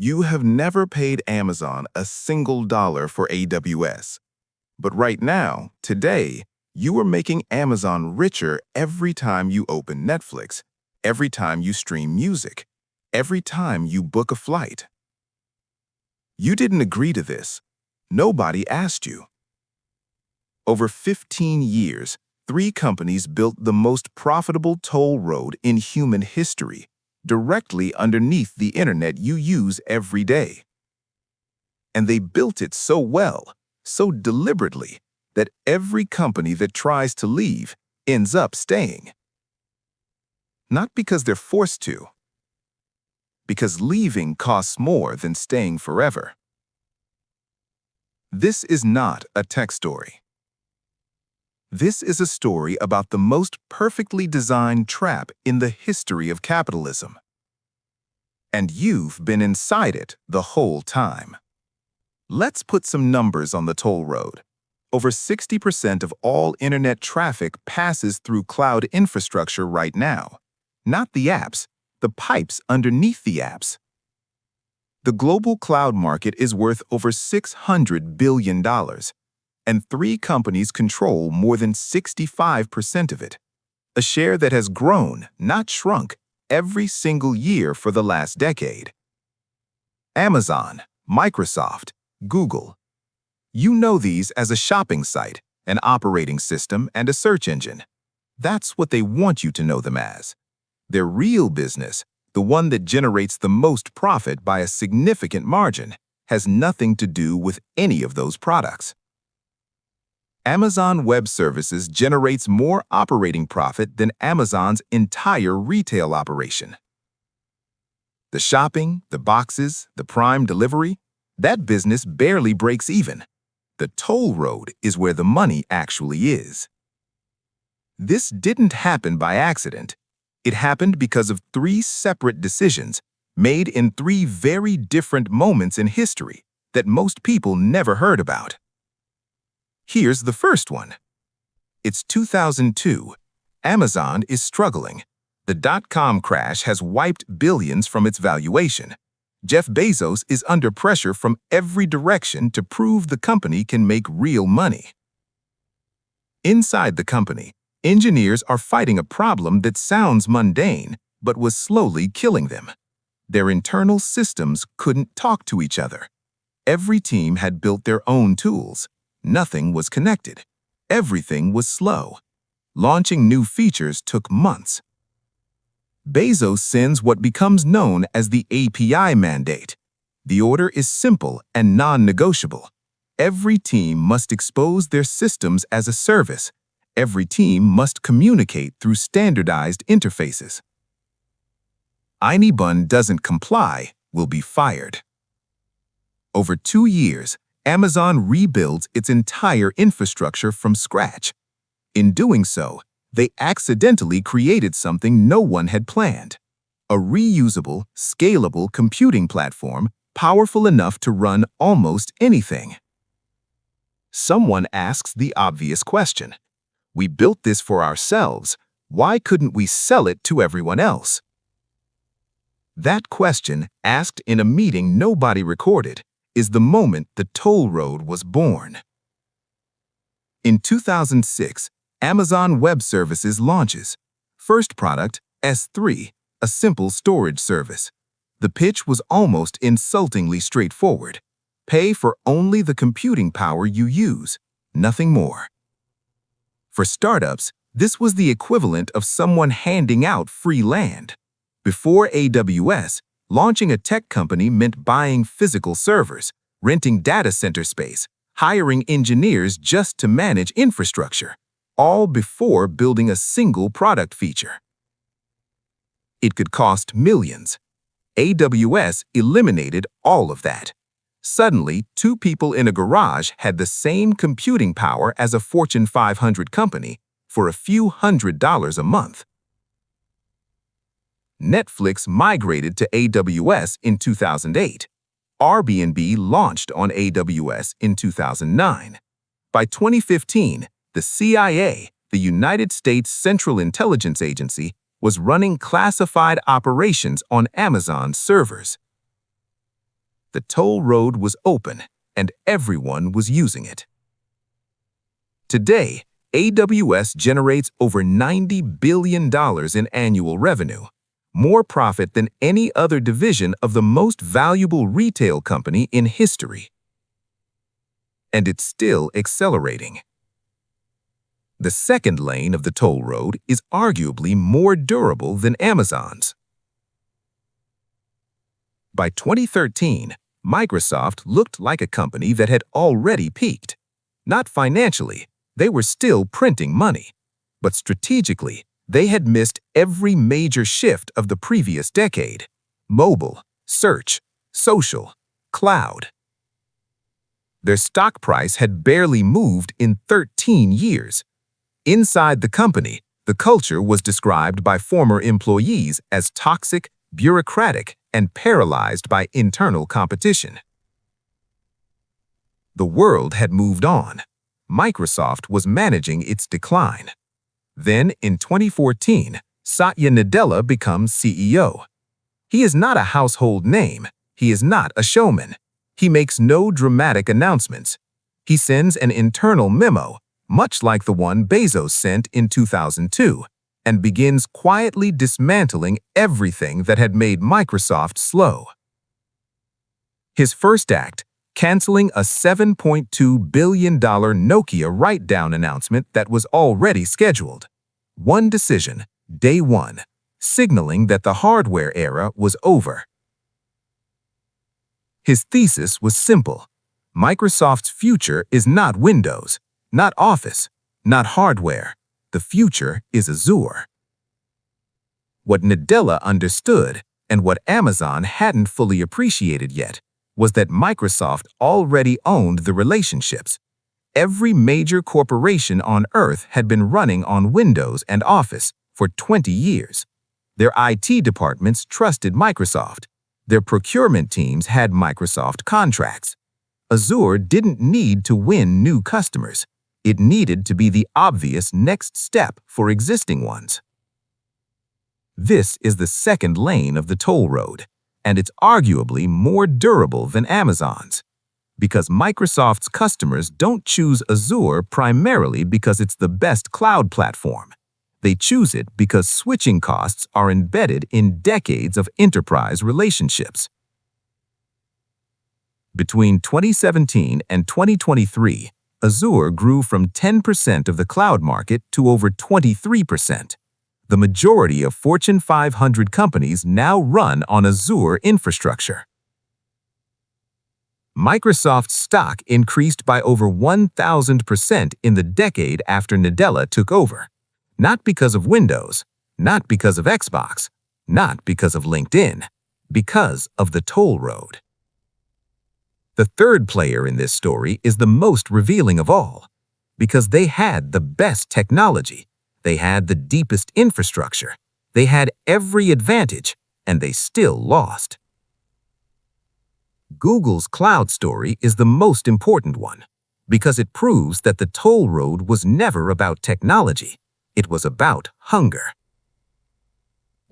You have never paid Amazon a single dollar for AWS. But right now, today, you are making Amazon richer every time you open Netflix, every time you stream music, every time you book a flight. You didn't agree to this. Nobody asked you. Over 15 years, three companies built the most profitable toll road in human history, directly underneath the internet you use every day. And they built it so well, so deliberately, that every company that tries to leave ends up staying. Not because they're forced to, because leaving costs more than staying forever. This is not a tech story. This is a story about the most perfectly designed trap in the history of capitalism. And you've been inside it the whole time. Let's put some numbers on the toll road. Over 60% of all internet traffic passes through cloud infrastructure right now. Not the apps, the pipes underneath the apps. The global cloud market is worth over $600 billion, and three companies control more than 65% of it. A share that has grown, not shrunk, every single year for the last decade. Amazon, Microsoft, Google. You know these as a shopping site, an operating system, and a search engine. That's what they want you to know them as. Their real business, the one that generates the most profit by a significant margin, has nothing to do with any of those products. Amazon Web Services generates more operating profit than Amazon's entire retail operation. The shopping, the boxes, the Prime delivery, that business barely breaks even. The toll road is where the money actually is. This didn't happen by accident. It happened because of three separate decisions made in three very different moments in history that most people never heard about. Here's the first one. It's 2002. Amazon is struggling. The dot-com crash has wiped billions from its valuation. Jeff Bezos is under pressure from every direction to prove the company can make real money. Inside the company, engineers are fighting a problem that sounds mundane, but was slowly killing them. Their internal systems couldn't talk to each other. Every team had built their own tools. Nothing was connected. Everything was slow. Launching new features took months. Bezos sends what becomes known as the API mandate. The order is simple and non-negotiable. Every team must expose their systems as a service. Every team must communicate through standardized interfaces. Anyone doesn't comply will be fired. Over 2 years, Amazon rebuilds its entire infrastructure from scratch. In doing so, they accidentally created something no one had planned. A reusable, scalable computing platform powerful enough to run almost anything. Someone asks the obvious question. We built this for ourselves. Why couldn't we sell it to everyone else? That question, asked in a meeting nobody recorded, is the moment the toll road was born. In 2006, Amazon Web Services launches. First product, S3, a simple storage service. The pitch was almost insultingly straightforward. Pay for only the computing power you use, nothing more. For startups, this was the equivalent of someone handing out free land. Before AWS, launching a tech company meant buying physical servers, renting data center space, hiring engineers just to manage infrastructure, all before building a single product feature. It could cost millions. AWS eliminated all of that. Suddenly, two people in a garage had the same computing power as a Fortune 500 company for a few $100s a month. Netflix migrated to AWS in 2008. Airbnb launched on AWS in 2009. By 2015, the CIA, the United States Central Intelligence Agency, was running classified operations on Amazon servers. The toll road was open, and everyone was using it. Today, AWS generates over $90 billion in annual revenue, more profit than any other division of the most valuable retail company in history. And it's still accelerating. The second lane of the toll road is arguably more durable than Amazon's. By 2013, Microsoft looked like a company that had already peaked. Not financially, they were still printing money, but strategically, they had missed every major shift of the previous decade: mobile, search, social, cloud. Their stock price had barely moved in 13 years. Inside the company, the culture was described by former employees as toxic, bureaucratic, and paralyzed by internal competition. The world had moved on. Microsoft was managing its decline. Then, in 2014, Satya Nadella becomes CEO. He is not a household name. He is not a showman. He makes no dramatic announcements. He sends an internal memo, much like the one Bezos sent in 2002, and begins quietly dismantling everything that had made Microsoft slow. His first act, canceling a $7.2 billion Nokia write-down announcement that was already scheduled. One decision, day one, signaling that the hardware era was over. His thesis was simple. Microsoft's future is not Windows, not Office, not hardware. The future is Azure. What Nadella understood, and what Amazon hadn't fully appreciated yet, was that Microsoft already owned the relationships. Every major corporation on Earth had been running on Windows and Office for 20 years. Their IT departments trusted Microsoft. Their procurement teams had Microsoft contracts. Azure didn't need to win new customers. It needed to be the obvious next step for existing ones. This is the second lane of the toll road, and it's arguably more durable than Amazon's. Because Microsoft's customers don't choose Azure primarily because it's the best cloud platform. They choose it because switching costs are embedded in decades of enterprise relationships. Between 2017 and 2023, Azure grew from 10% of the cloud market to over 23%. The majority of Fortune 500 companies now run on Azure infrastructure. Microsoft's stock increased by over 1,000% in the decade after Nadella took over. Not because of Windows, not because of Xbox, not because of LinkedIn, because of the toll road. The third player in this story is the most revealing of all, because they had the best technology, they had the deepest infrastructure, they had every advantage, and they still lost. Google's cloud story is the most important one, because it proves that the toll road was never about technology, it was about hunger.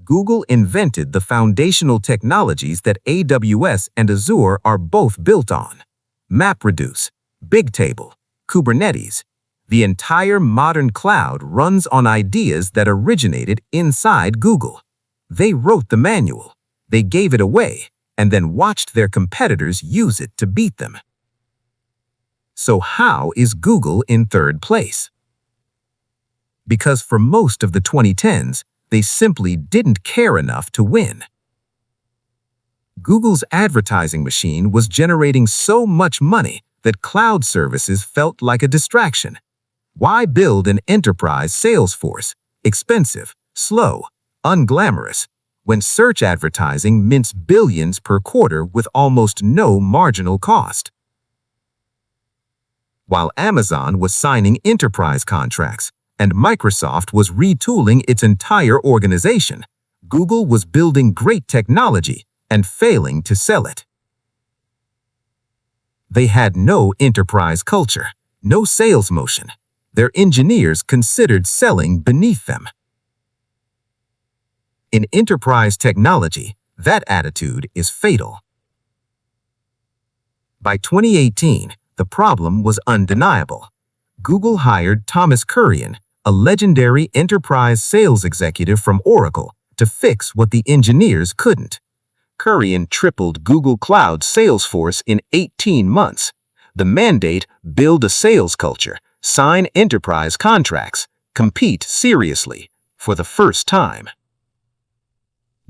Google invented the foundational technologies that AWS and Azure are both built on: MapReduce, Bigtable, Kubernetes. The entire modern cloud runs on ideas that originated inside Google. They wrote the manual, they gave it away, and then watched their competitors use it to beat them. So how is Google in third place? Because for most of the 2010s, they simply didn't care enough to win. Google's advertising machine was generating so much money that cloud services felt like a distraction. Why build an enterprise sales force, expensive, slow, unglamorous, when search advertising mints billions per quarter with almost no marginal cost? While Amazon was signing enterprise contracts and Microsoft was retooling its entire organization, Google was building great technology and failing to sell it. They had no enterprise culture, no sales motion. Their engineers considered selling beneath them. In enterprise technology, that attitude is fatal. By 2018, the problem was undeniable. Google hired Thomas Kurian, a legendary enterprise sales executive from Oracle, to fix what the engineers couldn't. Kurian tripled Google Cloud's sales force in 18 months. The mandate: build a sales culture, sign enterprise contracts, compete seriously, for the first time.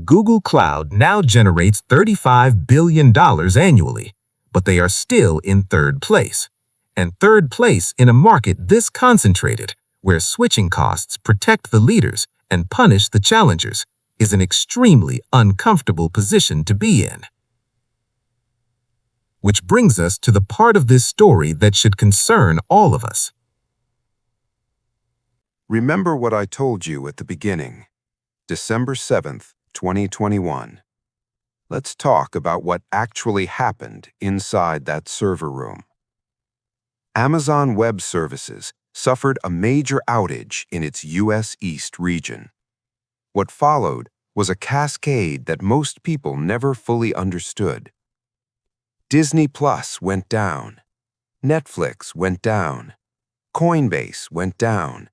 Google Cloud now generates $35 billion annually, but they are still in third place. And third place in a market this concentrated, where switching costs protect the leaders and punish the challengers, is an extremely uncomfortable position to be in. Which brings us to the part of this story that should concern all of us. Remember what I told you at the beginning. December 7th, 2021. Let's talk about what actually happened inside that server room. Amazon Web Services suffered a major outage in its U.S. East region. What followed was a cascade that most people never fully understood. Disney Plus went down. Netflix went down. Coinbase went down.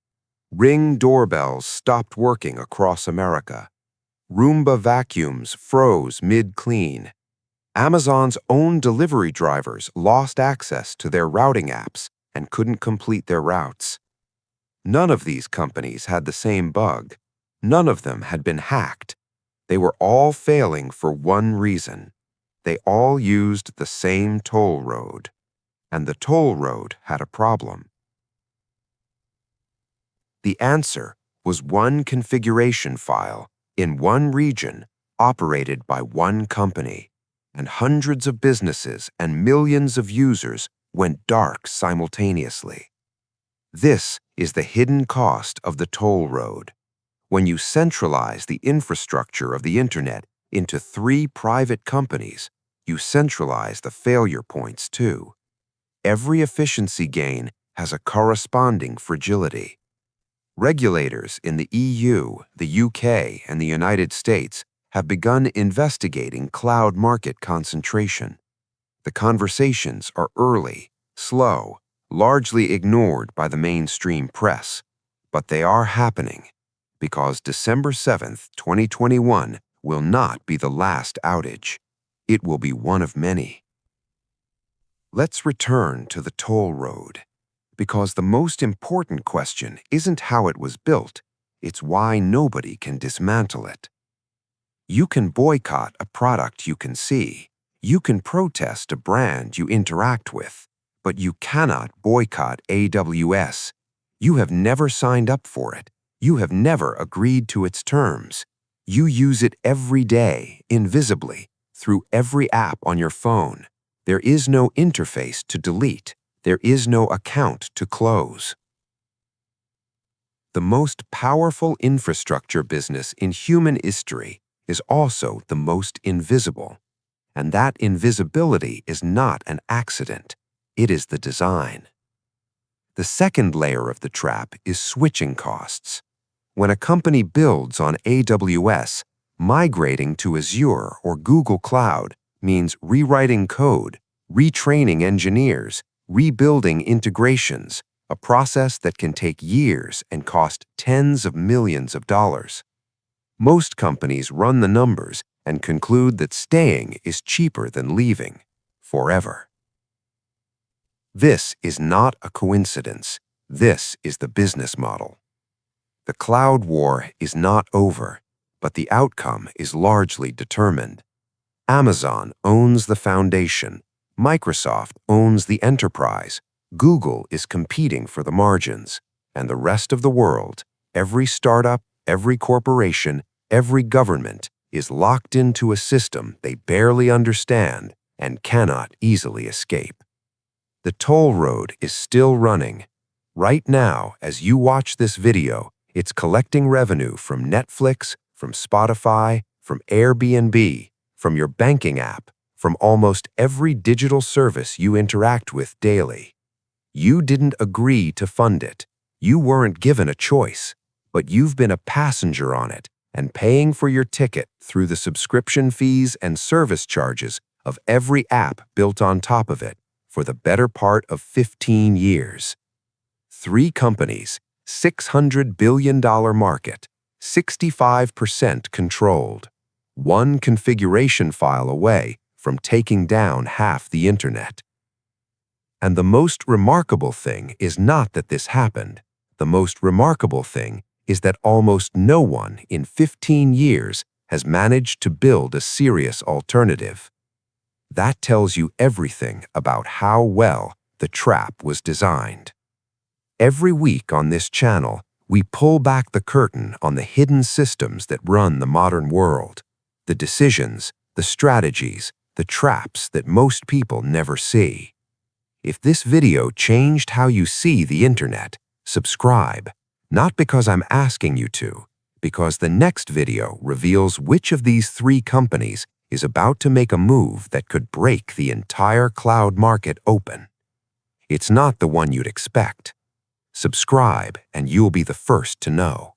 Ring doorbells stopped working across America. Roomba vacuums froze mid-clean. Amazon's own delivery drivers lost access to their routing apps and couldn't complete their routes. None of these companies had the same bug. None of them had been hacked. They were all failing for one reason. They all used the same toll road. And the toll road had a problem. The answer was one configuration file in one region operated by one company, and hundreds of businesses and millions of users went dark simultaneously. This is the hidden cost of the toll road. When you centralize the infrastructure of the Internet into 3 private companies, you centralize the failure points too. Every efficiency gain has a corresponding fragility. Regulators in the EU, the UK, and the United States have begun investigating cloud market concentration. The conversations are early, slow, largely ignored by the mainstream press, but they are happening because December 7th, 2021 will not be the last outage. It will be one of many. Let's return to the toll road, because the most important question isn't how it was built, it's why nobody can dismantle it. You can boycott a product you can see. You can protest a brand you interact with, but you cannot boycott AWS. You have never signed up for it. You have never agreed to its terms. You use it every day, invisibly, through every app on your phone. There is no interface to delete. There is no account to close. The most powerful infrastructure business in human history is also the most invisible. And that invisibility is not an accident. It is the design. The second layer of the trap is switching costs. When a company builds on AWS, migrating to Azure or Google Cloud means rewriting code, retraining engineers, rebuilding integrations, a process that can take years and cost tens of millions of dollars. Most companies run the numbers and conclude that staying is cheaper than leaving, forever. This is not a coincidence. This is the business model. The cloud war is not over, but the outcome is largely determined. Amazon owns the foundation. Microsoft owns the enterprise. Google is competing for the margins. And the rest of the world, every startup, every corporation, every government, is locked into a system they barely understand and cannot easily escape. The toll road is still running. Right now, as you watch this video, it's collecting revenue from Netflix, from Spotify, from Airbnb, from your banking app, from almost every digital service you interact with daily. You didn't agree to fund it. You weren't given a choice, but you've been a passenger on it and paying for your ticket through the subscription fees and service charges of every app built on top of it for the better part of 15 years. 3 companies, $600 billion market, 65% controlled, 1 configuration file away from taking down half the internet. And the most remarkable thing is not that this happened. The most remarkable thing is that almost no one in 15 years has managed to build a serious alternative. That tells you everything about how well the trap was designed. Every week on this channel, we pull back the curtain on the hidden systems that run the modern world, the decisions, the strategies, the traps that most people never see. If this video changed how you see the internet, subscribe, not because I'm asking you to, because the next video reveals which of these 3 companies is about to make a move that could break the entire cloud market open. It's not the one you'd expect. Subscribe and you'll be the first to know.